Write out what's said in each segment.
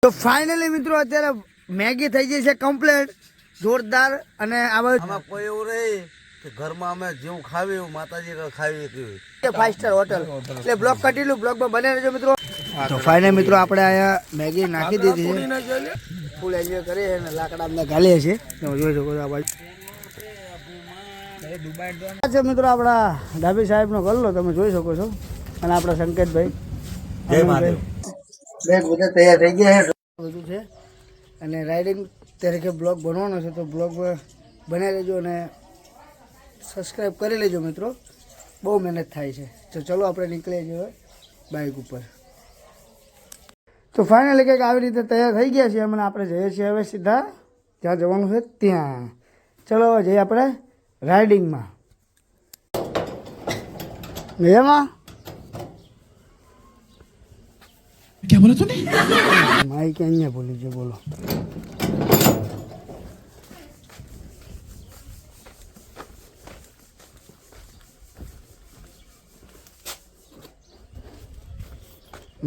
તો ફાઇનલી મિત્રો અત્યારે મેગી થઈ ગઈ છે કમ્પ્લીટ જોરદાર અને આમાં કોઈ એવું રહી કે ઘરમાં અમે જેવું ખાવી એવું માતાજી ખાવી કેવી 5 સ્ટાર હોટલ એટલે બ્લોગ કટેલું બ્લોગમાં બને રહેજો મિત્રો. તો ફાઇનલ મિત્રો આપણે અહીંયા મેગી નાખી દીધી છે, ફૂલ એન્જોય કરીએ અને લાકડા અમને ગાલીએ છીએ. તમે જોઈ શકો છો આ બાજુ છે મિત્રો આપણા ડાભી સાહેબનો ગલ્લો તમે જોઈ શકો છો અને આપણા સંકેતભાઈ બેગ બધા તૈયાર થઈ ગયા છે બધું છે અને રાઇડિંગ તરીકે બ્લોગ બનવાનો છે તો બ્લોગ બનાવી લેજો અને સબસ્ક્રાઈબ કરી લેજો મિત્રો, બહુ મહેનત થાય છે. તો ચલો આપણે નીકળીએ છીએ બાઇક ઉપર. તો ફાઇનલી કંઈક આવી રીતે તૈયાર થઈ ગયા છીએ અને આપણે જઈએ છીએ હવે સીધા જ્યાં જવાનું છે ત્યાં. ચલો હવે જઈએ આપણે રાઇડિંગમાં. મજામાં क्या बोला तूने? माइक અહીંયા ભૂલી ગયો, બોલો.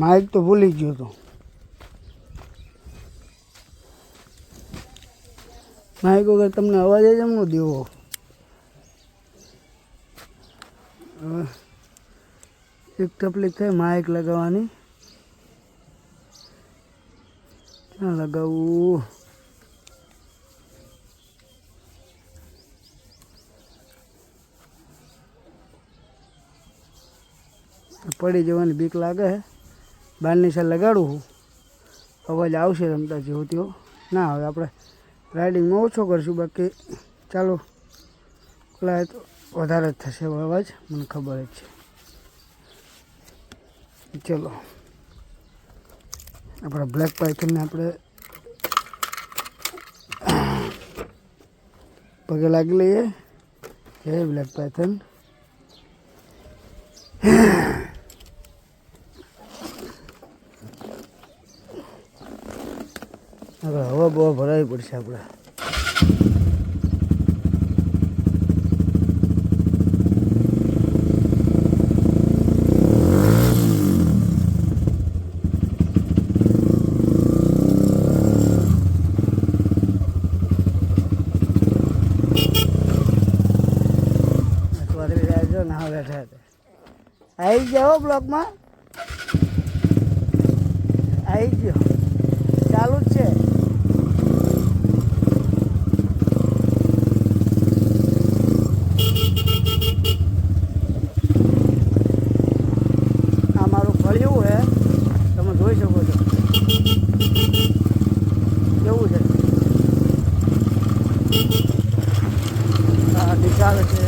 માઇક તો ભૂલી ગયો તો. માઇક વગર તમને અવાજ જ એમનો દેવો. એક તકલીફ થાય માઇક લગાવવાની. ક્યાં લગાવવું? પડી જવાની બીક લાગે છે. બહારની સાઈડ લગાડું અવાજ આવશે રમતા જેવો તેવો ના હવે આપણે રાઇડિંગમાં ઓછો કરશું, બાકી ચાલો ખોલાય તો વધારે જ થશે અવાજ, મને ખબર જ છે. ચલો આપણા બ્લેક પાઇથનને આપણે પગે લાગી લઈએ. જય બ્લેક પાઇથન. હવે હવા બહુ ભરાવી પડશે આપણે. આવી ગયો બ્લોકમાં આવી ગયો, ચાલુ જ છે. આ મારું ફળિયું છે, તમે જોઈ શકો છો કેવું છે. આ વિશાળ છે.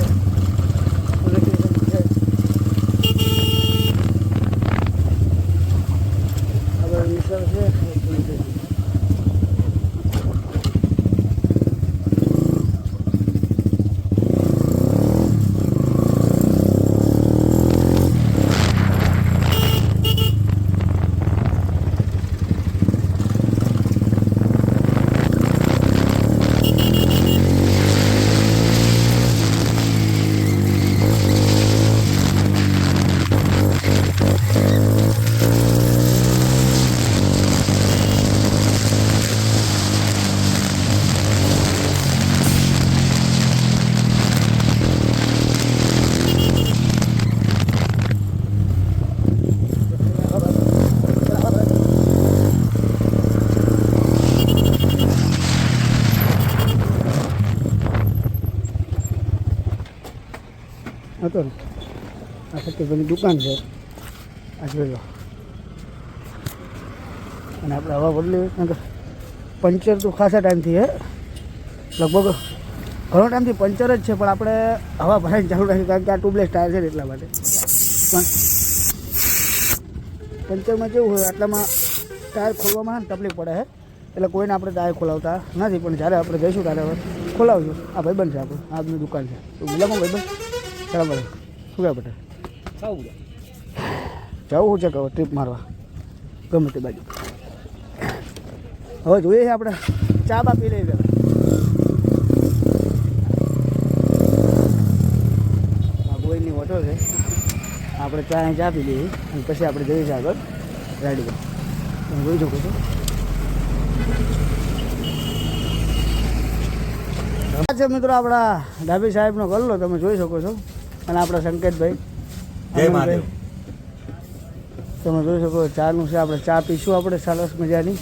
હતો ને આ સત્યભાઈની દુકાન છે, આ જોઈ લો. અને આપણે હવા બદલી પંચર તો ખાસા ટાઈમથી હે, લગભગ ઘણો ટાઈમથી પંચર જ છે, પણ આપણે હવા ભરાઈને ચાલુ રાખી કારણ કે આ ટ્યુબલેસ ટાયર છે ને એટલા માટે. પણ પંચરમાં કેવું હોય આટલામાં ટાયર ખોલવામાં તકલીફ પડે છે, એટલે કોઈને આપણે ટાયર ખોલાવતા નથી. પણ જ્યારે આપણે જઈશું ત્યારે હવે ખોલાવશું. આ ભાઈબંધ છે આપણું, આજની દુકાન છે. તો બોલામાં ભાઈબંધ બરાબર શું કહે બેટા? જવું છે કહો ટ્રીપ મારવા ગમે તે બાજુ. હવે જોઈએ આપણે ચા બા પી લઈએ પહેલાં. આ ગોઈની હોટલ છે, આપણે ચા પી લઈએ અને પછી આપણે જઈએ છીએ આગળ રાઈડ પર. તમે જોઈ શકો છો આ છે મિત્રો આપણા ડાભી સાહેબનો ગલ્લો તમે જોઈ શકો છો અને આપણા સંકેતભાઈ જય મહાદેવ. તમે જોઈ શકો ચાનું છે. આપણે ચા પીશું આપણે સરસ મજાની,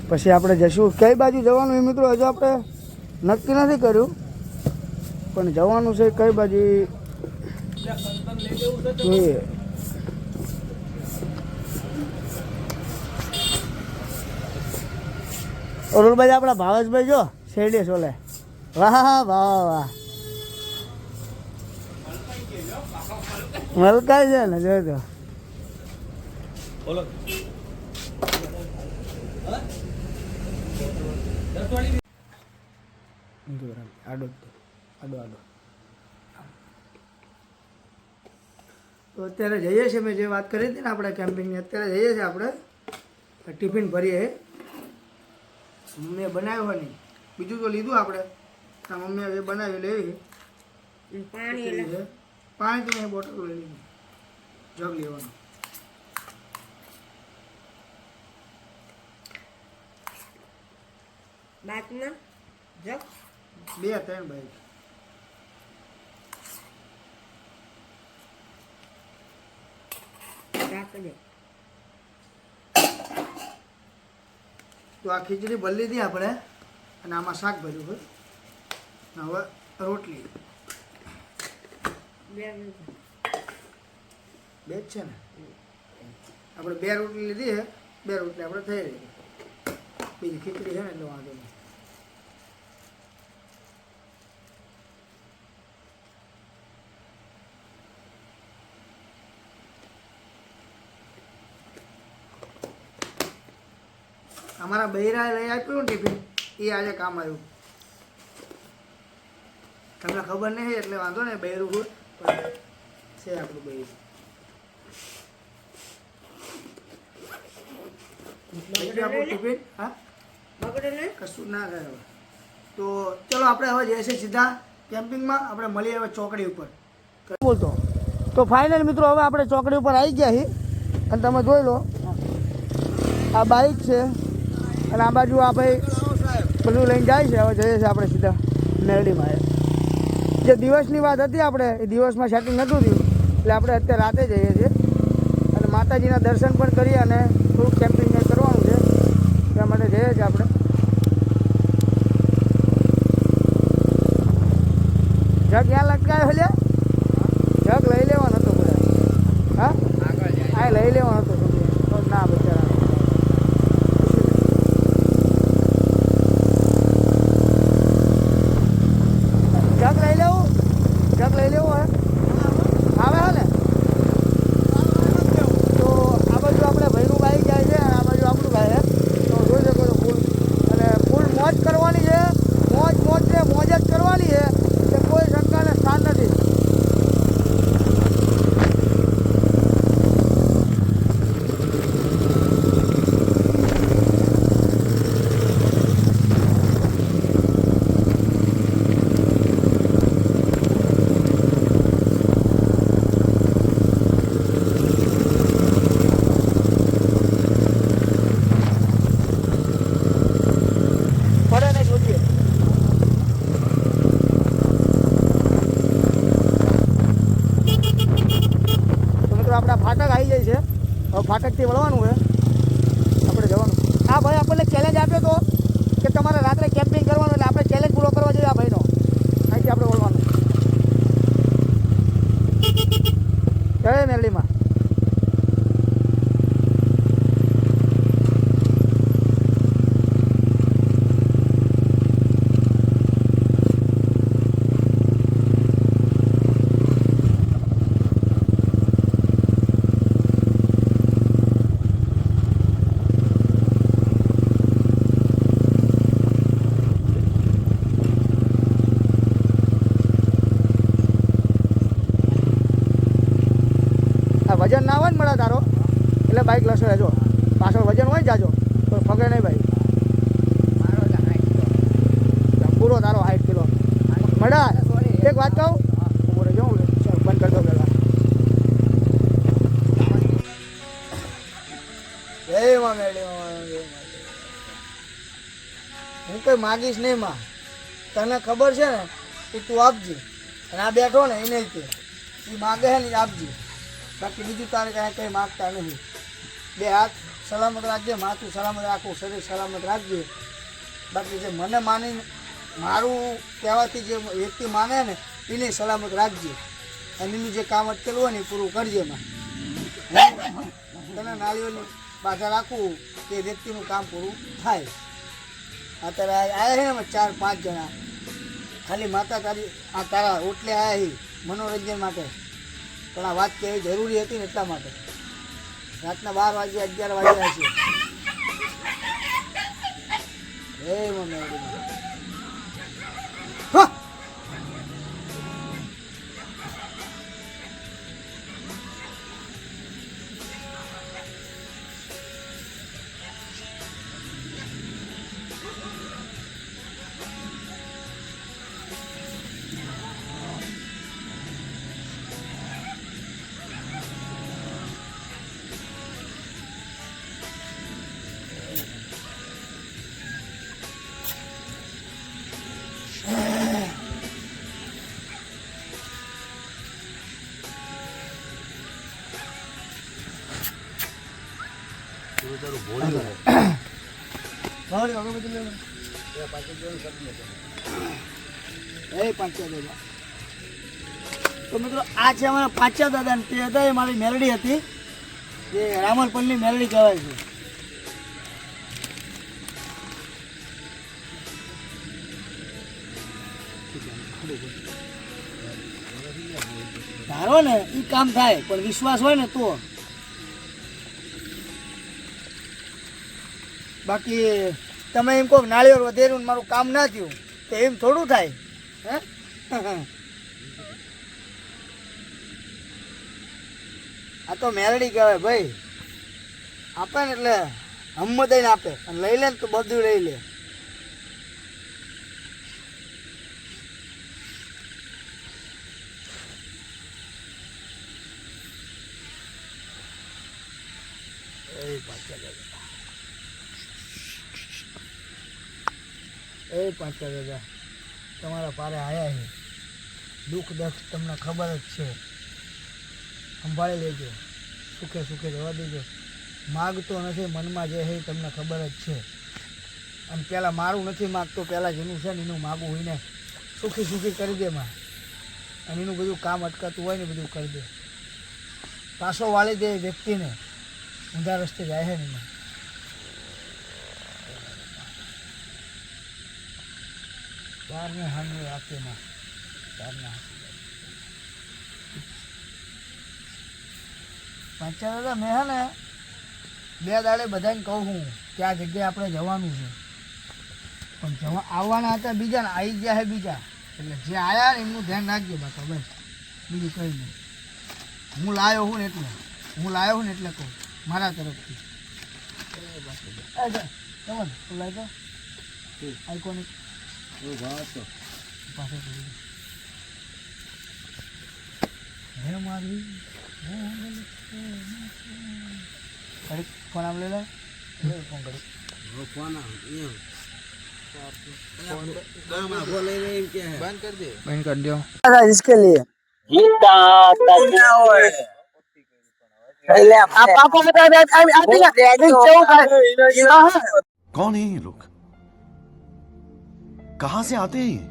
પછી આપણે જશું. કઈ બાજુ જવાનું એ મિત્રો હજુ આપણે નક્કી નથી કર્યું, પણ જવાનું છે કઈ બાજુ જોઈએ. અરુણભાઈ આપણા ભાવેશભાઈ જો શેરડી સોલે, વાહ વાહ વાહ, મલકાય છે ને જોજો. આડો આડો આડો. તો અત્યારે જઈએ છીએ, મેં જે વાત કરી હતી ને આપણે કેમ્પિંગની, અત્યારે જઈએ છીએ આપણે ટિફિન ભરીએ. મમ્મીએ બનાવ્યો હોય નહીં, બીજું તો લીધું આપણે, મમ્મીએ જે બનાવ્યું લેવી. પાણી તો મેં બોટલ લઈ લીધી, જગ લેવાનો. જગ 2-3 ભાઈ. તો આ ખીચડી ભરી લીધી આપણે, અને આમાં શાક ભર્યું હોય. હવે રોટલી બે જ છે ને, આપણે 2 રોટલી લીધી છે, 2 રોટલી આપણે થઈ રહી. બીજી ખીચડી છે ને એટલે વાંધો નહીં. અમારા બૈરાએ લઈ આપ્યું ને ટિફિન, એ આજે કામ આવ્યું. તમને ખબર નહીં એટલે વાંધો નહીં, બૈરું હોય પણ છે આપણું બૈરું. આપણું ટિફિન હા કશું ના થાય હવે. તો ચલો આપણે હવે જઈએ છીએ સીધા કેમ્પિંગમાં. આપણે મળીએ હવે ચોકડી ઉપર. બોલતો તો ફાઇનલ મિત્રો હવે આપણે ચોકડી ઉપર આવી ગયા છીએ, અને તમે જોઈ લો આ બાઇક છે, અને આ બાજુ આ ભાઈ બધું લઈને જાય છે. હવે જઈએ છીએ આપણે સીધા મેરડીમાં. જે દિવસની વાત હતી આપણે, એ દિવસમાં સેટિંગ નહોતું થયું, એટલે આપણે અત્યારે રાતે જઈએ છીએ, અને માતાજીના દર્શન પણ કરીએ અને થોડુંક કેમ્પિંગ કરવાનું છે, એટલા માટે જઈએ છીએ આપણે. જગ ક્યાં લટકાયો લે? જગ લઈ લેવાનો હતો બધા. હા આ લઈ લેવાનો હતો ના બચારા. જગ લઈ લેવું હે આવે હે ને. તો આ બાજુ આપણે ભાઈનું બાઈક જાય છે, અને આ બાજુ આપણું ભાઈ છે. તો જોઈ શકો છો ફૂલ, અને ફૂલ મોજ કરવાની છે. મોજ છે, મોજ જ કરવાની છે, કે કોઈ શંકાને સ્થાન નથી. આપણા ફાટક આવી જાય છે. હવે ફાટકથી વળવાનું છે, આપણે જવાનું. આ ભાઈ આપણને ચેલેન્જ આપ્યો હતો કે તમારે રાત્રે કેમ્પિંગ કરવાનું, એટલે આપણે ચેલેન્જ પૂરો કરવા જોઈએ આ ભાઈનો. અહીંથી આપણે વળવાનું જય મેરડીમાં. વજન ના હોય ને મળે તારો એટલે બાઇક લસરે. જો પાછળ વજન હોય જાજો તો ફગે નહીં ભાઈ. પૂરો તારો 60 કિલો મળા. એક વાત કહું, પૂરો જો બંધ કરી દો પેલા. જય માં મેળી, હું કઈ માગીશ નહીં માં. તને ખબર છે ને કે તું આપજે, અને આ બેઠો ને એને તે એ માગે છે ને એ આપજે, બાકી બીજું તારે કાંઈ કંઈ માગતા નહીં. બે હાથ સલામત રાખજે, માથું સલામત રાખવું, શરીર સલામત રાખજે. બાકી જે મને માની મારું કહેવાથી જે વ્યક્તિ માને ને એને સલામત રાખજે, અને એનું જે કામ અટકેલું હોય ને એ પૂરું કરજે. એમાં તને નાળીઓની બાધા રાખવું કે વ્યક્તિનું કામ પૂરું થાય. અત્યારે આવ્યા છે ને અમે 4-5 જણા, ખાલી માતા તારી આ તારા ઓટલે આવ્યા છે મનોરંજન માટે, પણ આ વાત કહેવી જરૂરી હતી ને એટલા માટે. રાતના 12 વાગે 11 વાગ્યા છે. હે મમ્મી હા ભાવડી અગરબત્તી લે લે. એ પાંચા દાદા. તો મિત્રો આ છે અમારા પાંચા દાદા ને તે હતા એ મારી મેલડી હતી, જે રામલપનની મેલડી કહેવાય છે. ધારો ને એ કામ થાય, પણ વિશ્વાસ હોય ને તો. બાકી તમે એમ કહો નાળિયેર વધેરું ને મારું કામ ના થયું તો એમ થોડું થાય હે. આ તો મેલડી કહેવાય ભાઈ, આપે ને એટલે હમ્મત દઈને આપે, અને લઈ લે ને તો બધું લઈ લે. એ પાંચા દાદા તમારા પારે આવ્યા છે, દુઃખ દર્દ તમને ખબર જ છે, સંભાળી લેજો, સુખે સુખે જવા દેજો. માગતો નથી, મનમાં જે છે એ તમને ખબર જ છે. અને પહેલાં મારું નથી માગતો, પહેલાં જેનું છે ને એનું માગવું હોય ને સુખી સુખી કરી દે માં, અને એનું બધું કામ અટકાતું હોય ને બધું કરી દે, પાછો વાળી દે વ્યક્તિને ઊંધા રસ્તે જાય છે ને એમાં. ચારને હામી રાખે માં, ચારને પાંચા દાદા મેં હે ને 2 દાડે બધાને કહું હું કે આ જગ્યાએ આપણે જવાનું છે, પણ આવવાના હતા બીજા ને આવી ગયા છે બીજા, એટલે જે આવ્યા ને એમનું ધ્યાન રાખજો બાપા, બસ બીજું કંઈ નહીં. હું લાવ્યો હું ને એટલે કહું મારા તરફથી. ચમન તું લાવી દો આઈકોનિક પાસે હે મારી ઘડીક ફોન આમ લઈ લે, ફોન ઘડીક બંધ कर दो. इसके लिए आपको बता दे कौन है ये लोग? कहाँ से आते हैं?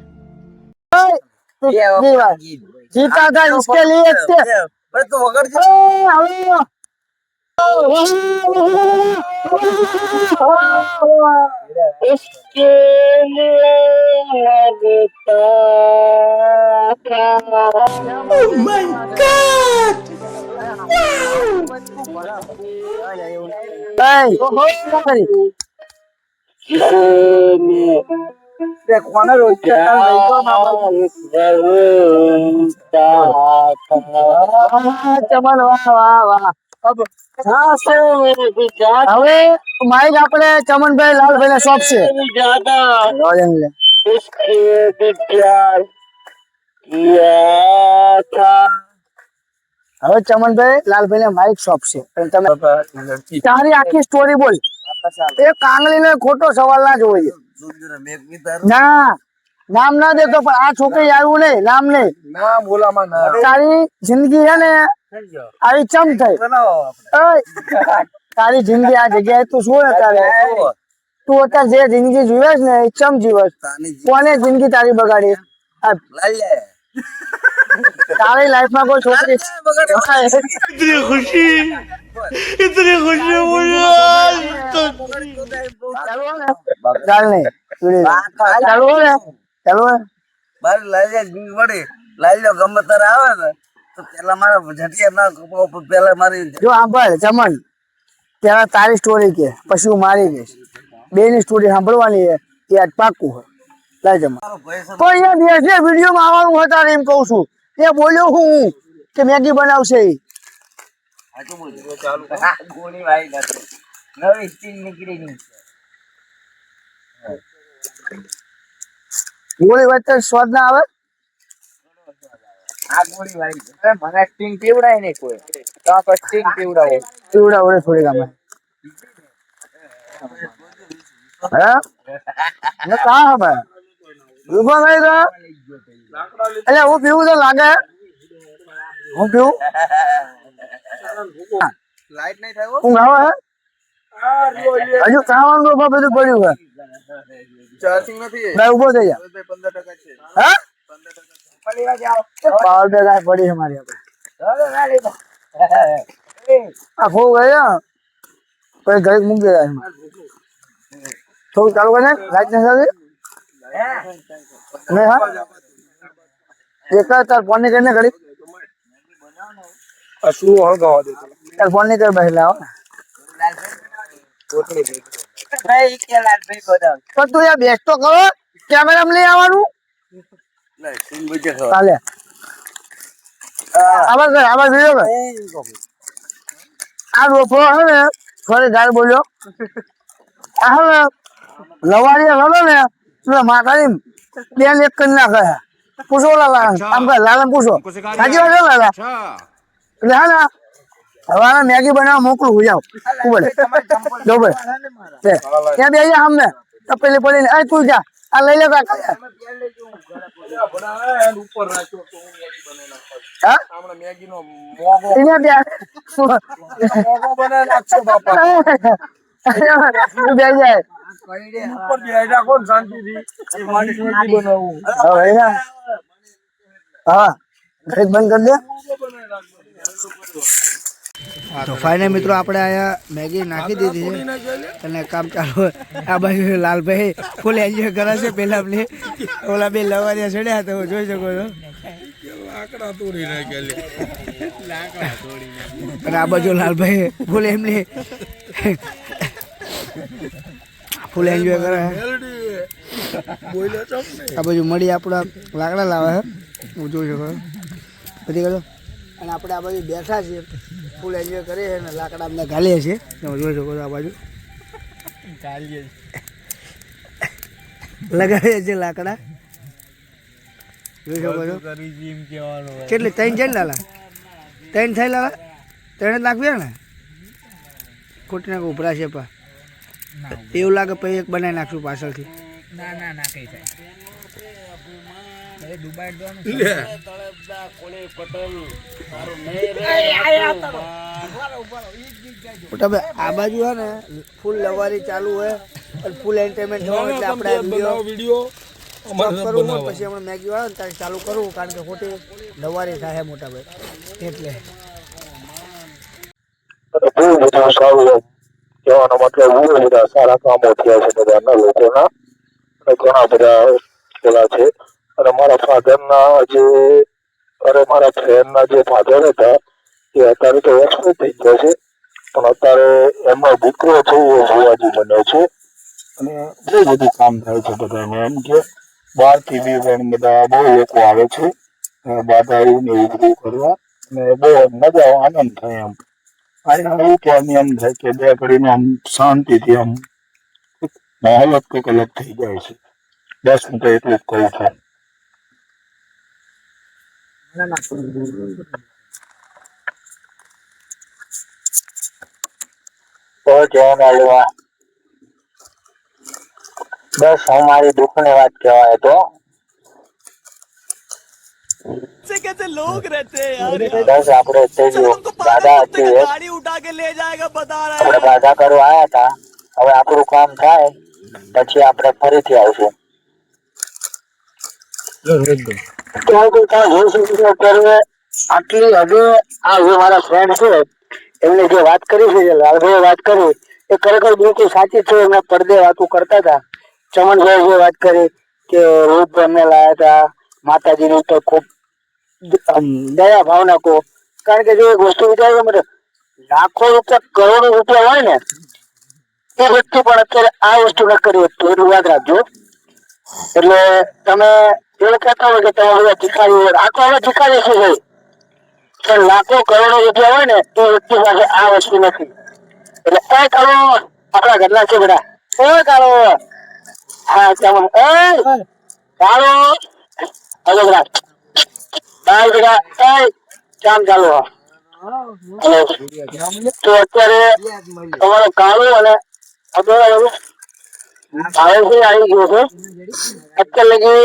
जीता था इसके लिए तो वगैरह इसके Oh my God! ચમન વાહ વાહ વાહ. હવે માઇક આપણે ચમનભાઈ લાલભાઈ શોપ છે. હવે ચમનભાઈ લાલભાઈ માઇક શોપ છે, તમે તારી આખી સ્ટોરી બોલ. એ કાંગળી ને ખોટો સવાલ ના જોવો. ના નામ ના દેતો પણ આ છોકરી આવ્યું નહીં, નામ નહીં. ના બોલામાં ના તારી જિંદગી છે ને આવી ચમ થઈ. ઓય, તારી જિંદગી આ જગ્યાએ તું શું ને તારે તું અત્યારે જે જિંદગી જીવે છે ને એ ચમ જીવે છે? કોને જિંદગી તારી બગાડી? તારી લાઈફમાં કોઈ છોકરી इतनी खुशी मुझे ચાલ નહીં ચાલુ હો ને ચાલુ હે મારી લાલ્યા જીવ વડે લાલ્યો ગમે તારે આવે ને તો પેલા મારા જટિયા ના કપાવ પર પેલા મારી જો સાંભળ ચમન પેલા તારી સ્ટોરી કે પછી હું મારી કહીશ. બે ની સ્ટોરી સાંભળવાની છે એ આજ પાક્કું છે. લાય જમા મારો ભાઈ છે તો અહીંયા બેસે વિડીયોમાં આવવાનું હોય તારે એમ કહું છું. ત્યાં બોલ્યો હું કે મેગી બનાવશે ઈ. સાચું બોલ ચાલુ ગોળી વાઈ નથી નવી સ્ટીલ નીકળી ગઈ ગોળી વચ્ચે સ્વાદ ના આવે. આ ગોળી વાઈ મને સ્ટીંગ પીવડાય નહીં કોઈ તો સ્ટીંગ પીવડાવો પીવડા ઓળે થોડી ગામે હે ને કા હવે ઉભા નહીં તો એટલે હું પીવું તો લાગે હું પીવું લાઈટ નહીં થાય હું આવે હે હજુ ખાવાનું તો બધું પડ્યું છે. ચાર્જિંગ નથી ભાઈ ઉભો થઈ જા 15% છે હે 15% પાવર બેગ આ પડી છે મારી આપણે આ ખો ગયા પછી ઘરે મૂકી દેવા એમાં થોડું ચાલુ કરે લાઈટ નથી આવતી નહીં હા એક તાર ફોન ની કરીને ઘડી શું હળગાવા દે તાર ફોન ની કર બહાર લાવો પણ તું યાર બેસ તો કરો કેમેરામાં લઈ આવવાનું નહીં સીન બજે ચાલે આবার કર આবার વિડિયો કર આ રોફો હે ને થોડી ગાળ બોલ્યો આ હે ને લવાડિયા લાલો ને તું માતાની બેન એક કરી નાખે પૂછો લાલા આમ કર લાલા પૂછો સાચી વાત છે લાલા એટલે હા ને હવે આને મેગી બનાવવા મોકલું હું જાઉં બોલે જો બોલે ત્યાં બે જા અમને તપેલી પડીને એ તું જા આ લઈ લે કાકા ઉપર રાખ્યો તો હું હા હમણાં મેગી નો મોગો એને બે મોગો બનાવી નાખશો બાપા તું બે જાય ઉપર બેઠા કોણ શાંતિથી એ મારી મેગી બનાવું હવે હા ઘરે બંધ કરી દે તો ફાઇનલ મિત્રો આપણે આયા મેગી નાખી દીધી છે અને કામ ચાલુ આ બાજુ લાલભાઈ ફૂલ એન્જોય કરે છે. પેલા આપણે ઓલા બે લવારિયા ચડ્યા તો જોઈ શકો છો અને આ બાજુ લાલભાઈ ફૂલ એમને ફૂલ એન્જોય કરે આ બાજુ મળી આપણા લાકડા લાવે છે હું જોઈ શકો બધી કરો અને આપણે આ બાજુ બેઠા છીએ ફૂલ એન્જોય કરીએ છીએ અને લાકડા અમને ગાલીએ છીએ તમે જોઈ શકો છો આ બાજુ લગાવીએ છીએ લાકડા જોઈ શકો છો કેટલી 3 છે ને લાલા 3 થાય લાલા 3 જ નાખવી ને ખોટી નાખ ઉભરા છે પા એવું લાગે પછી એક બનાવી નાખશું પાછળથી ના કઈ થાય આ બાજુ હે ને ફૂલ લવારી ચાલુ હોય અને ફૂલ એન્ટરટેનમેન્ટ થવાનું એટલે આપણે વિડીયો કરવું હોય પછી હમણાં મેગી વાળો ને ત્યારે ચાલુ કરવું કારણ કે ખોટી લવારી થાય મોટા ભાઈ એટલે બહુ બધું સારું કહેવાનો મતલબ બહુ બધા સારા કામો થયા છે બધાના લોકોના અને ઘણા બધા ઓલા છે અને મારા ફાધરના જે મારા ફ્રેન્ડના જે ફાધર હતા એ અત્યારે તો એક્સપાયર થઈ ગયા છે પણ અત્યારે એમનો દીકરો છે એ ભુવાજી બન્યો છે અને બહુ બધું કામ થાય છે બધાને એમ કે બહારથી બી પણ બધા બહુ લોકો આવે છે બાધાયું ને એવું બધું કરવા અને બહુ મજા આનંદ થાય એમ એવું કહેવાની એમ થાય કે બે ઘડીને આમ શાંતિથી આમ માહોલ જ કંઈક અલગ થઈ જાય છે. બસ હું તો એટલું જ કહું છું. બસ હું મારી દુઃખની વાત કહેવાય તો कैसे कैसे लोग रहते हैं यार બસ આપણે તે જો हमको દાદા पागल कुत्ते હતી का गाड़ी उठा के ले जाएगा बता रहा આપણે है બાધા કરવા આવ્યા હતા. હવે આપણું કામ થાય પછી આપણે ફરીથી આવશું. તો હું તમે જોઈ શકો છો અત્યારે આટલી હદે આ જે મારા ફ્રેન્ડ છે એમને જે વાત કરી છે, જે લાલભાઈએ વાત કરી એ ખરેખર બિલકુલ સાચી છે. એમને પડદે વાતો કરતા હતા. ચમનભાઈ જે વાત કરી કે રૂપ એમને લાયા હતા માતાજીની તો ખૂબ દયા ભાવના કહો. કારણ કે જો એક વસ્તુ વિચારવા માટે લાખો રૂપિયા કરોડો રૂપિયા હોય ને એ વ્યક્તિ પણ અત્યારે આ વસ્તુ ન કરી શકતું, એટલું યાદ રાખજો. એટલે તમે એવું કહેતા હોય કે તમે બધા ભિખારી આ તો હવે ભિખારી છે ભાઈ, પણ લાખો કરોડો રૂપિયા હોય ને એ વ્યક્તિ પાસે આ વસ્તુ નથી. એટલે કઈ કાળો આપણા ઘરના છે બધા, કોઈ કાળો હા ચાલો કાળો હલો બધા બાય બધા કઈ કામ ચાલુ હા. તો અત્યારે તમારો કાળો અને ભાવેશભાઈ આવી ગયો છે. અત્યારે લગી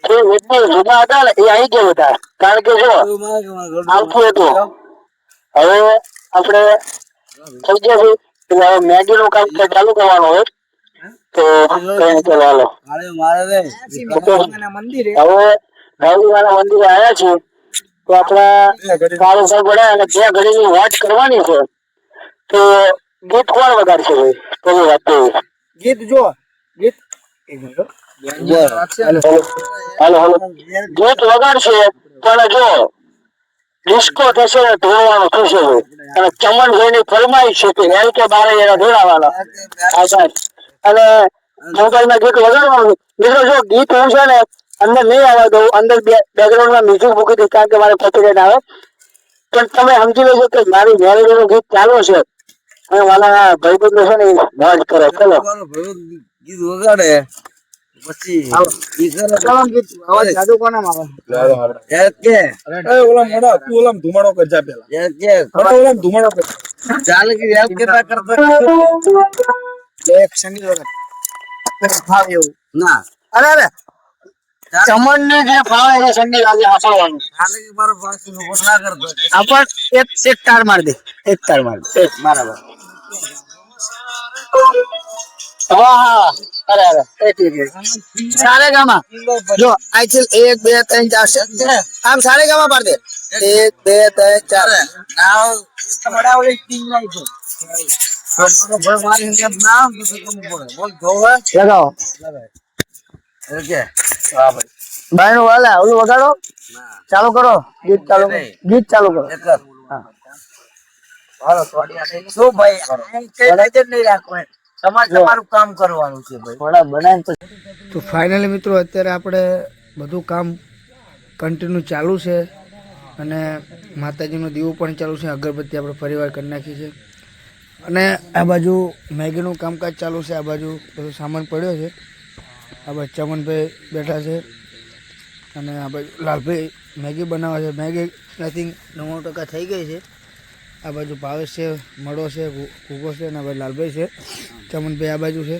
જે વ્યક્તિ જૂના હતા ને એ આવી ગયા હતા. કારણ કે જો આવતું હતું હવે આપણે થઈ ગયા છે એટલે હવે મેગી નું કામ ચાલુ કરવાનું હોય તો કઈ ચાલો હાલો. હવે ભાઈવાના મંદિરે આવ્યા છીએ તો આપણા કાળુ સાહેબ વડા અને ત્યાં ઘડીની વાત કરવાની છે. તો ગીત કોણ વગાડશે ભાઈ? પેલી વાત તો ગીત જો ગીત હાલો હાલો ગીત વગાડશે પણ જો ડિસ્કો થશે ને ઢોળવાનું થશે ભાઈ. અને ચમનભાઈ ની ફરમાઈશ છે કે એલ કે બારે એના ઢોળાવાના અને મોબાઈલમાં ગીત વગાડવાનું. મિત્રો જો ગીત હું છે ને અંદર નહીં આવવા દઉં, અંદર બેકગ્રાઉન્ડમાં મ્યુઝિક મૂકી દઈશ કારણ કે મારે કોપીરાઇટ આવે. પણ તમે સમજી લેજો કે મારી મેલેડી નું ગીત ચાલુ છે અને મારા ભાઈબંધો છે ને એ મોજ કરે. ચલો ગીત વગાડે પછી ઈ કરે ચાલો ગીત અવાજ જાદુ કોના આવે એ કે ઓલા મોડા તું ઓલા ધુમાડો કર જા પેલા એ કે ઓલા ધુમાડો કર ચાલે કે યાદ કેતા કરતા એક સંગીત વગર ભાવ એવું ના અરે અરે ચમન ને જે ભાવે એ સંગીત આજે આપવાનું. ચાલે કે મારો પાસે ઉપર ના કરતો આપણ એક તાર માર દે, એક તાર માર દે બરાબર હા અરે અરે સારે ગામાં જો આઈ 1 2 3 4 આમ સારે ગામાં પાડ દે 1 2 3 4 નાવ બડા ઓલી ટીમ લાઈ છે ભગવાન નામ તો કમ પડે બોલ જોવે લગાવો ઓકે હા ભાઈ ભાઈ નો વાલા ઓલું વગાડો ચાલુ કરો ગીત ચાલુ કરો ગીત ચાલુ કરો એક હા હાલો થોડી શું ભાઈ કઈ નજર નહીં રાખવા તમારું કામ કરવાનું છે ભાઈ થોડા બનાવીને તો ફાઇનલી મિત્રો અત્યારે આપણે બધું કામ કન્ટિન્યુ ચાલુ છે અને માતાજીનો દીવો પણ ચાલુ છે. અગરબત્તી આપણે ફરીવાર કરી નાખી છે અને આ બાજુ મેગીનું કામકાજ ચાલુ છે. આ બાજુ બધો સામાન પડ્યો છે. આ બાજુ ચમનભાઈ બેઠા છે અને આ બાજુ લાલભાઈ મેગી બનાવે છે. મેગી આઈ થિંક 90% થઈ ગઈ છે. આ બાજુ ભાવેશ છે, મળો છે, કુકો છે અને ભાઈ લાલભાઈ છે. ચમનભાઈ આ બાજુ છે.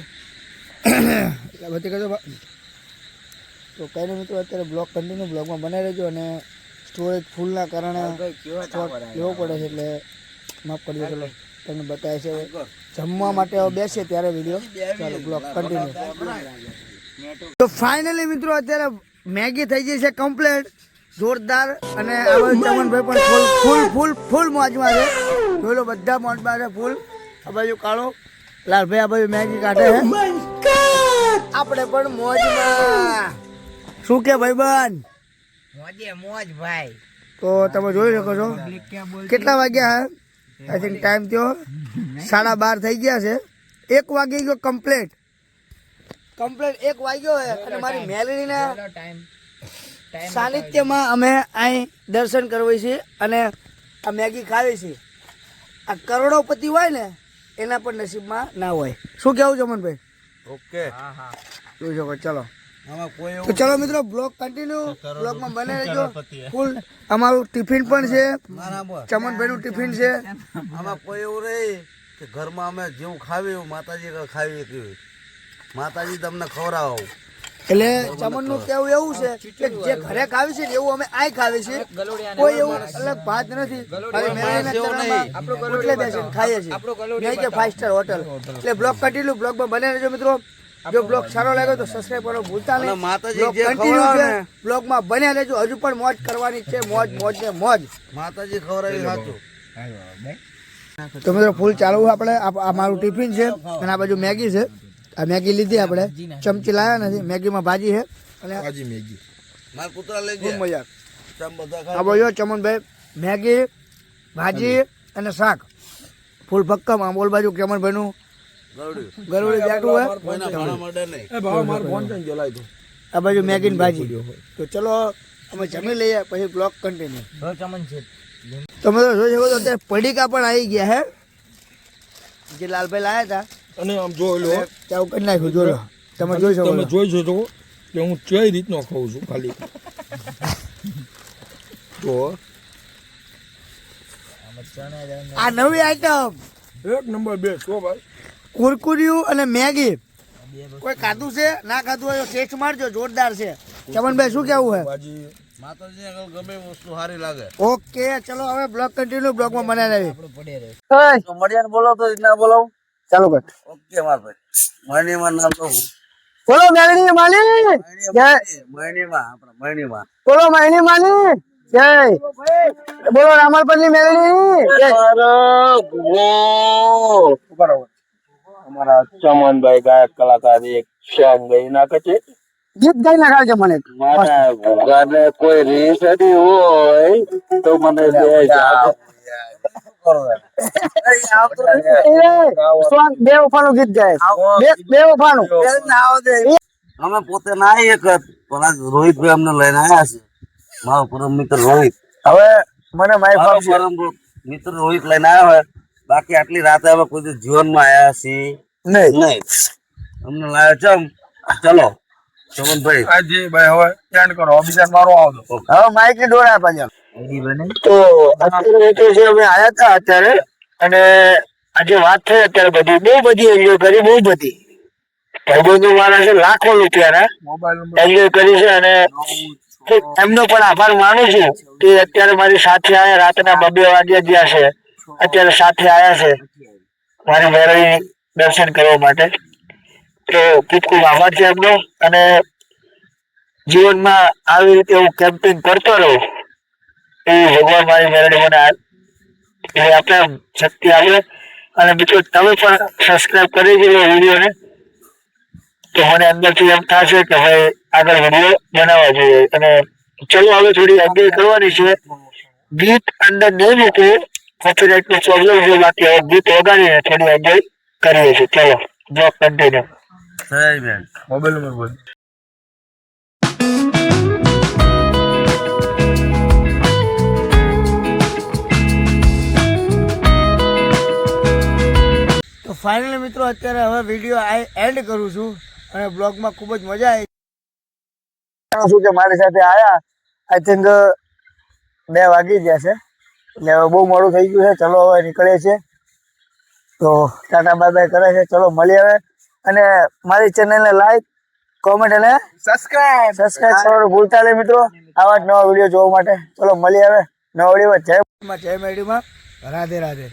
બધી કહો તો કંઈ નહીં મિત્રો અત્યારે બ્લોગ કન્ટિન્યુ બ્લોગમાં બનાવી રહેજો અને સ્ટોરેજ ફૂલના કારણે સ્ટોક લેવો પડે છે એટલે માફ કરજો. ચલો તમને બતાવે છે જમવા માટે હવે બેસે ત્યારે વિડીયો ચાલો બ્લોગ કન્ટિન્યુ. તો ફાઇનલી મિત્રો અત્યારે મેગી થઈ ગઈ છે કમ્પ્લીટ જોરદાર અને આ ચમનભાઈ પણ ફૂલ મોજમાં છે. જોઈ લો બધા મોજમાં છે ફૂલ. આ બાજુ કાળો લાલભાઈ આ બાજુ મેગી કાઢે છે. આપણે પણ મોજમાં શું કે ભાઈબંધ મોજ ભાઈ તો તમે જોઈ શકો છો કેટલા વાગ્યા હે આઈ થિંક ટાઈમ થયો 12:30 થઈ ગયા છે. 1 વાગી ગયો કમ્પ્લીટ 1 વાગ્યો હે અને મારી મેલેડીના સાનિધ્યમાં અમે અહીં દર્શન કરવી છીએ અને આ મેગી ખાવી છીએ. આ કરોડોપતિ હોય ને એના પણ નસીબમાં ના હોય. શું કેવું ચમનભાઈ? ઓકે જોઈ શકો. ચલો આમાં કોઈ તો ચલો મિત્રો બ્લોગ કન્ટિન્યુ બ્લોગમાં બને રહેજો. ફૂલ અમારું ટિફિન પણ છે, ચમનભાઈનું ટિફિન છે. આમાં કોઈ એવું રહી કે ઘરમાં અમે જેવું ખાવી એવું માતાજી ખાવી કેવી માતાજી તમને ખવડાવો એટલે ચમનનું કેવું એવું છે કે જે ઘરે ખાવી છે ને એવું અમે આય ખાવી છે, કોઈ એવું અલગ ભાત નથી. ખાલી મેળવીને તરામાં એટલે બેસીને ખાઈએ છીએ, નહીં કે 5 સ્ટાર હોટલ. એટલે બ્લોગ કન્ટિન્યુ બ્લોગમાં બને રહેજો મિત્રો. જો બ્લોગ સારો લાગ્યો તો સબસ્ક્રાઇબ કરવાનું ભૂલતા નહીં. માતાજી બ્લોગ જે કન્ટિન્યુ ખવડાવે છે, ને, બ્લોગમાં બન્યા રહેજો. હજુ પણ મોજ કરવાની છે, મોજ મોજ ને મોજ. માતાજી ખવડાવી સાચું. તો મિત્રો ફૂલ ચાલુ છે આપણે. આ મારું ટિફિન છે અને આ બાજુ મેગી છે. આ મેગી લીધી આપણે, ચમચી લાવ્યા નથી. મેગીમાં ભાજી છે અને ભાજી મેગી. મારા કૂતરા લઈ ખૂબ મજા. ચમ બધા આ બાજુ ચમનભાઈ મેગી, ભાજી અને શાક ફૂલ ભક્કમ. આમ ઓલ બાજુ કેમનભાઈનું ગરુડી બેઠું હોય. ખાવા માટે નહીં. એ ભાવ મારો ફોન કઈ ગયો લાઈ દો. આ બાજુ મેગી ને ભાજી. તો ચલો અમે જમી લઈએ પછી બ્લોગ કન્ટિન્યુ. તમે તો જોઈ શકો છો અત્યારે પડીકા પણ આવી ગયા હે, જે લાલભાઈ લાયા હતા. અને આમ જોઈ લો, ત્યાં કરી નાખ્યું. જોઈ લો, તમે જોઈ શકો તમે છો. જોઈ શકો કે હું કઈ રીતનો ખાઉં છું ખાલી. તો આ નવી આઈટમ 1 નંબર 2 છો ભાઈ. કુરકુરિયું અને મેગી. કોઈ ખાધું છે? ના ખાધું હોય તો ટેસ્ટ મારજો, જોરદાર છે. ચમનભાઈ શું કેવું છે? ભાજી માતાજી આગળ ગમે એ વસ્તુ સારી લાગે. ઓકે ચલો હવે બ્લોગ કન્ટિન્યુ. બ્લોગમાં બનાવી તો મળ્યા બોલો તો ના બોલાવું. ચાલો કર. ઓકે માર ભાઈ. મણીમાં નામ તો બોલો મેલડી માલી જય. મણીમાં આપણા મણીમાં. બોલો મેલડી માલી જય. બોલો રામલપરની મેલડી જય. અમારા ચમનભાઈ ગાયક કલાકાર એક સોંગ ગઈ નાખે છે. ગીત ગાઈ નાખાડજો મને. મારા ભૂગાને કોઈ રીસડી હોય તો મને દે જાગ. બે ઉફાનું ગીત ગાય. બે ઉફાનું. અમે પોતે ના આવીએ પણ આજ રોહિતભાઈ અમને લઈને આવ્યા છે. મારો પરમ મિત્ર રોહિત. હવે મને મારી મારો પરમ મિત્ર રોહિત લઈને આવ્યો હોય. બાકી આટલી રાતે અમે કોઈ દી જીવનમાં આવ્યા છીએ નહીં. અમને લાવ્યો ચમ. ચલો ચમનભાઈ. આજે ભાઈ હવે એન્ડ કરો. બીજા મારો આવજો. હવે માઇક ની ડોર આપા જાવ. તો અત્યારે તો છે અમે આયા હતા અત્યારે, અને આજે વાત થઈ અત્યારે બધી બહુ બધી એન્જોય કરી, બહુ બધી ભાઈબંધો મારા છે લાખો રૂપિયાના મોબાઈલ નંબર એન્જોય કરી છે. અને એમનો પણ આભાર માનું છું કે અત્યારે મારી સાથે આયા. રાતના 2 વાગ્યા ગયા છે, અત્યારે સાથે આયા છે મારી મેળવી દર્શન કરવા માટે. તો ખૂબ ખૂબ આભાર છે એમનો. અને જીવનમાં આવી રીતે હું કેમ્પિંગ કરતો રહું એ ભગવાન મારી મેળવી મને આપણે શક્તિ આપે. અને મિત્રો તમે પણ સબસ્ક્રાઇબ કરી દેજો વિડીયોને, તો મને અંદરથી એમ થશે કે ભાઈ આગળ વિડીયો બનાવવા જોઈએ. અને ચલો હવે થોડી એન્જોય કરવાની છે. ગીત અંદર નહીં મૂકવું, કોપીરાઇટ નો પ્રોબ્લેમ છે. બાકી હવે ગીત વગાડીને થોડી એન્જોય કરીએ છીએ. ચલો બ્લોગ કન્ટિન્યુ. બેન મોબાઈલ નંબર બોલ. તો ફાઇનલી મિત્રો અત્યારે હવે વિડીયો એન્ડ કરું છું. અને બ્લોગમાં ખૂબ જ મજા આવી. શું કે મારી સાથે આયા આઈ થિંક 2 વાગી ગયા છે, એટલે હવે બહુ મોડું થઈ ગયું છે. ચલો હવે નીકળીએ છીએ. તો ટાટા બાય બાય કરે છે. ચલો મળીએ હવે. અને મારી ચેનલને લાઈક, કોમેન્ટ અને સબસ્ક્રાઇબ કરવાનું ભૂલતા નહીં મિત્રો, આવા જ નવા વિડીયો જોવા માટે. ચલો મળીએ હવે નવા વિડીયોમાં. જય મેડીમાં. રાધે રાધે.